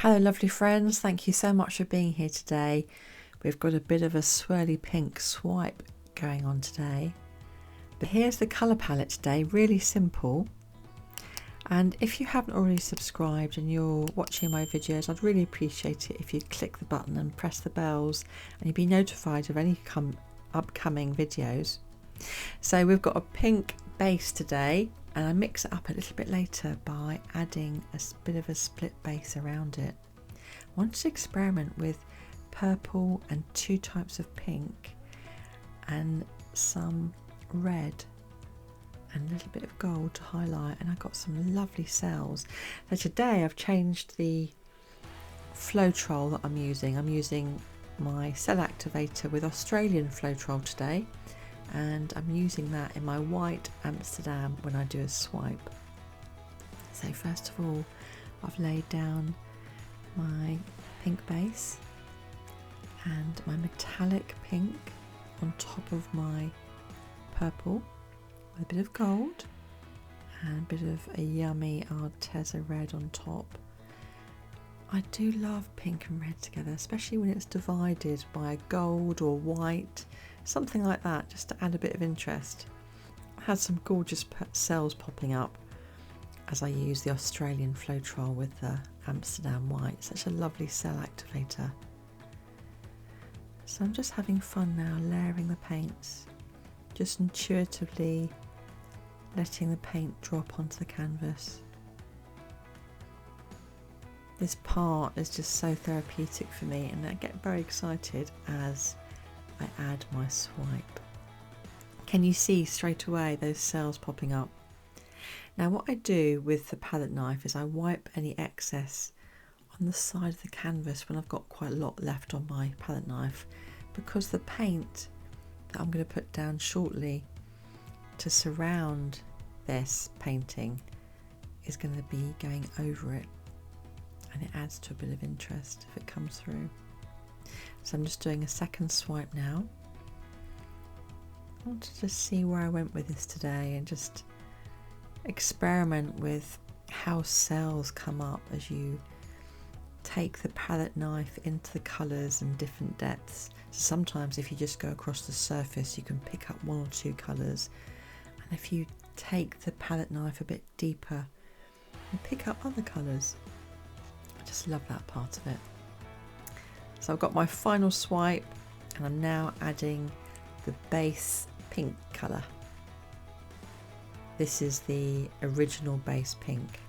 Hello lovely friends, thank you so much for being here today. We've got a bit of a swirly pink swipe going on today. But here's the colour palette today, really simple. And if you haven't already subscribed and you're watching my videos, I'd really appreciate it if you click the button and press the bells and you'll be notified of any upcoming videos. So we've got a pink base today, and I mix it up a little bit later by adding a bit of a split base around it. I wanted to experiment with purple and two types of pink and some red and a little bit of gold to highlight, and I got some lovely cells. So today I've changed the Floetrol that I'm using. I'm using my cell activator with Australian Floetrol today, and I'm using that in my white Amsterdam when I do a swipe. So first of all, I've laid down my pink base and my metallic pink on top of my purple with a bit of gold and a bit of a yummy Arteza red on top. I do love pink and red together, especially when it's divided by a gold or white, something like that, just to add a bit of interest. I had some gorgeous cells popping up as I use the Australian Floetrol with the Amsterdam white. Such a lovely cell activator. So I'm just having fun now layering the paints, just intuitively letting the paint drop onto the canvas. This part is just so therapeutic for me, and I get very excited as I add my swipe. Can you see straight away those cells popping up? Now what I do with the palette knife is I wipe any excess on the side of the canvas when I've got quite a lot left on my palette knife, because the paint that I'm going to put down shortly to surround this painting is going to be going over it, and it adds to a bit of interest if it comes through. So I'm just doing a second swipe now. I want to just see where I went with this today and just experiment with how cells come up as you take the palette knife into the colours and different depths. So sometimes if you just go across the surface you can pick up one or two colours, and if you take the palette knife a bit deeper you pick up other colours. I just love that part of it. So I've got my final swipe and I'm now adding the base pink colour. This is the original base pink,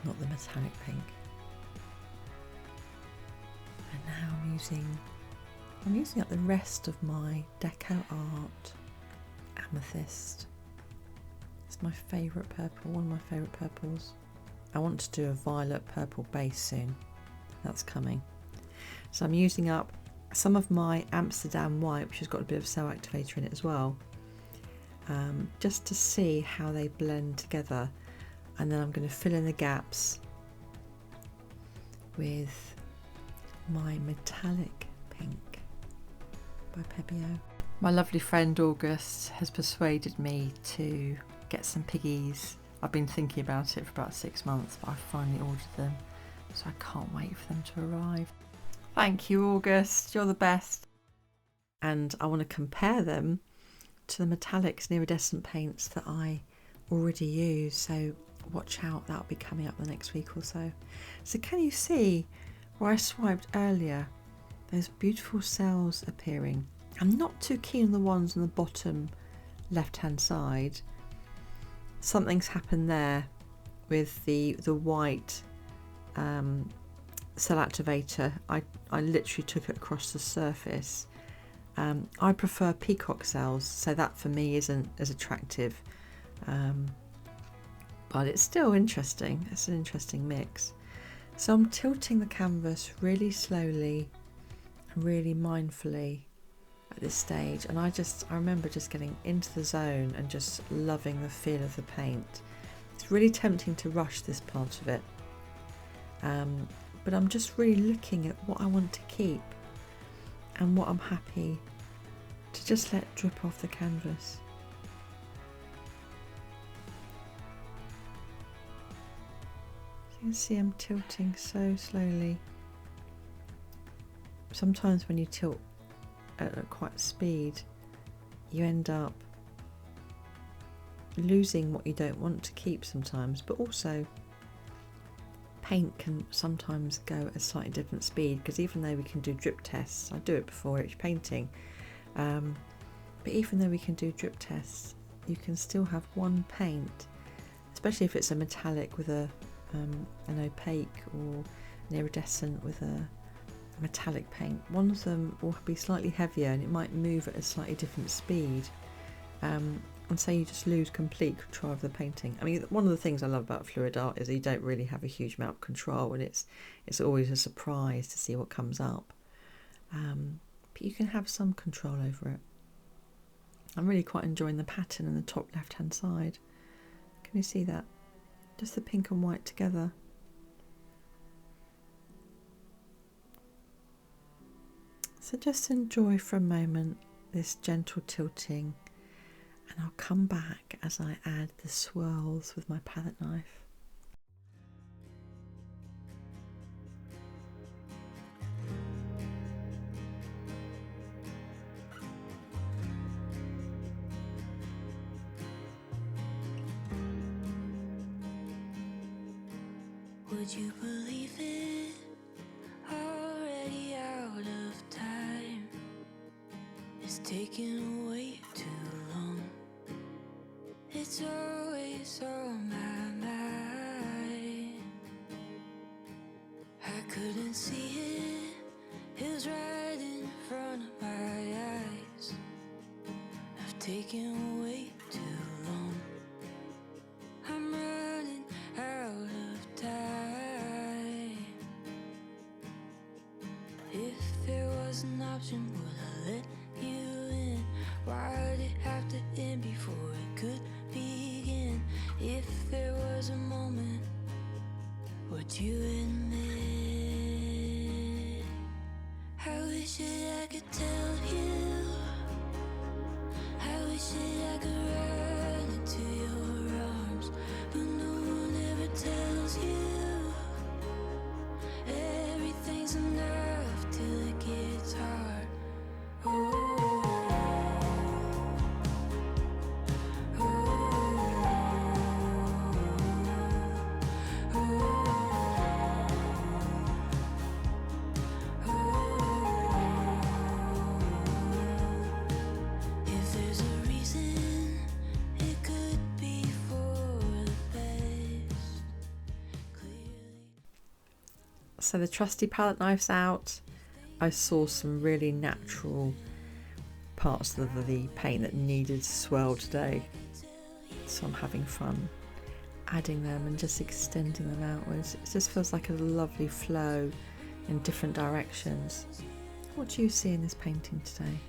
not the metallic pink. And now I'm using up the rest of my Deco Art Amethyst. It's my favourite purple, one of my favourite purples. I want to do a violet purple base soon. That's coming. So I'm using up some of my Amsterdam white, which has got a bit of cell activator in it as well, just to see how they blend together, and then I'm going to fill in the gaps with my metallic pink by Pebeo. My lovely friend August has persuaded me to get some piggies. I've been thinking about it for about 6 months, but I finally ordered them, so I can't wait for them to arrive. Thank you, August, you're the best. And I want to compare them to the metallics and iridescent paints that I already use, so watch out, that'll be coming up the next week or so. So can you see where I swiped earlier, those beautiful cells appearing? I'm not too keen on the ones on the bottom left hand side. Something's happened there with the white cell activator. I literally took it across the surface. I prefer peacock cells, so that for me isn't as attractive, but it's still interesting. It's an interesting mix. So I'm tilting the canvas really slowly and really mindfully at this stage, and I remember just getting into the zone and just loving the feel of the paint. It's really tempting to rush this part of it, but I'm just really looking at what I want to keep and what I'm happy to just let drip off the canvas. So You can see I'm tilting so slowly. Sometimes when you tilt at quite speed, you end up losing what you don't want to keep sometimes, but also paint can sometimes go at a slightly different speed, because even though we can do drip tests, I do it before each painting, but even though we can do drip tests, you can still have one paint, especially if it's a metallic with an opaque or an iridescent with a metallic paint. One of them will be slightly heavier and it might move at a slightly different speed, and so you just lose complete control of the painting. I mean, one of the things I love about fluid art is that you don't really have a huge amount of control, and it's always a surprise to see what comes up, but you can have some control over it. I'm really quite enjoying the pattern in the top left hand side. Can you see that? Just the pink and white together. So just enjoy for a moment this gentle tilting, and I'll come back as I add the swirls with my palette knife. Would you believe it? Already out of time. It's taken way too long. It's always on my mind. I couldn't see it. It was right in front of my eyes. I've taken way too long. I'm running out of time. If there was an option, would I let you in? Why'd it have to end before it could begin? If there was a moment, would you admit? I wish that I could tell you. I wish that I could run into your arms, but no one ever tells you. Everything's enough till it gets hard. Oh, oh, oh, oh. If there's a reason, it could be for the best. Clearly. So the trusty palette knife's out. I saw some really natural parts of the paint that needed to swirl today, so I'm having fun adding them and just extending them outwards. It just feels like a lovely flow in different directions. What do you see in this painting today?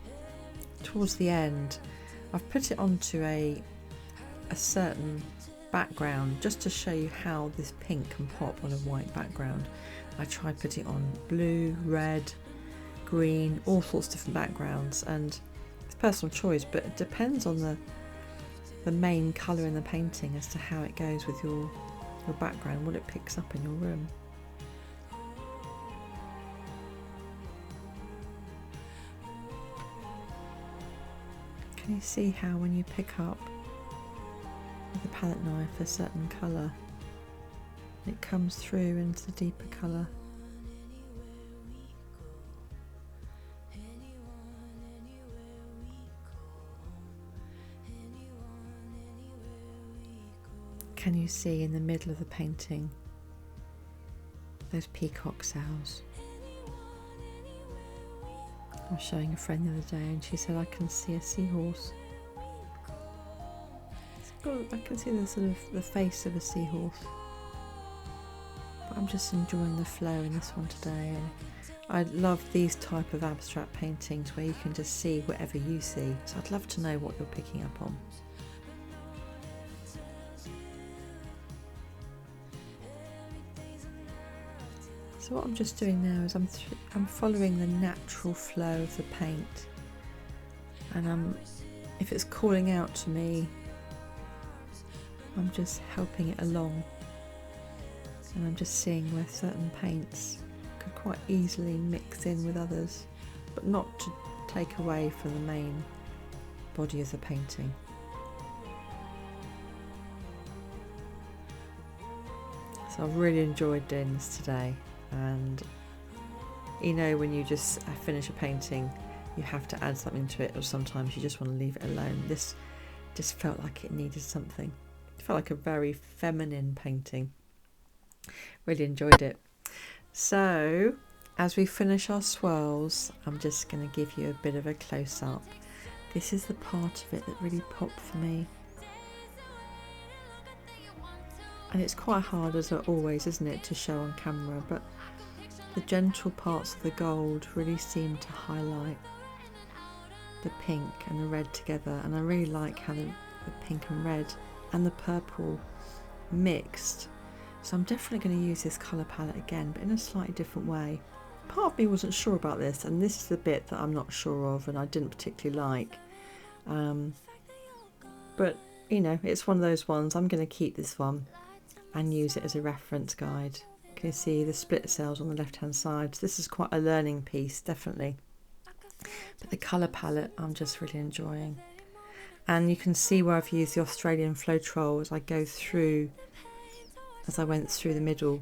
Towards the end, I've put it onto a certain background just to show you how this pink can pop on a white background. I tried putting it on blue, red, green, all sorts of different backgrounds, and it's personal choice, but it depends on the main colour in the painting as to how it goes with your background, what it picks up in your room. Can you see how when you pick up with the palette knife a certain colour, it comes through into the deeper colour? Can you see in the middle of the painting those peacock cells? I was showing a friend the other day and she said, I can see a seahorse. I can see the sort of the face of a seahorse. But I'm just enjoying the flow in this one today. And I love these type of abstract paintings where you can just see whatever you see. So I'd love to know what you're picking up on. So what I'm just doing now is I'm following the natural flow of the paint, and if it's calling out to me, I'm just helping it along. And I'm just seeing where certain paints could quite easily mix in with others, but not to take away from the main body of the painting. So I've really enjoyed doing this today, and you know, when you just finish a painting you have to add something to it, or sometimes you just want to leave it alone. This just felt like it needed something. It felt like a very feminine painting. Really enjoyed it. So as we finish our swirls, I'm just going to give you a bit of a close-up. This is the part of it that really popped for me. And it's quite hard, as always, isn't it, to show on camera, but the gentle parts of the gold really seem to highlight the pink and the red together, and I really like how the pink and red and the purple mixed. So I'm definitely going to use this colour palette again, but in a slightly different way. Part of me wasn't sure about this, and this is the bit that I'm not sure of and I didn't particularly like. But you know, it's one of those ones. I'm going to keep this one and use it as a reference guide. You can see the split cells on the left hand side. So this is quite a learning piece, definitely. But the colour palette I'm just really enjoying. And you can see where I've used the Australian Floetrol as I go through, as I went through the middle.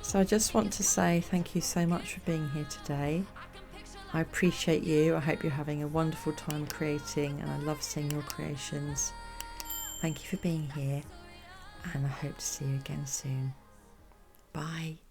So I just want to say thank you so much for being here today. I appreciate you. I hope you're having a wonderful time creating, and I love seeing your creations. Thank you for being here, and I hope to see you again soon. Bye.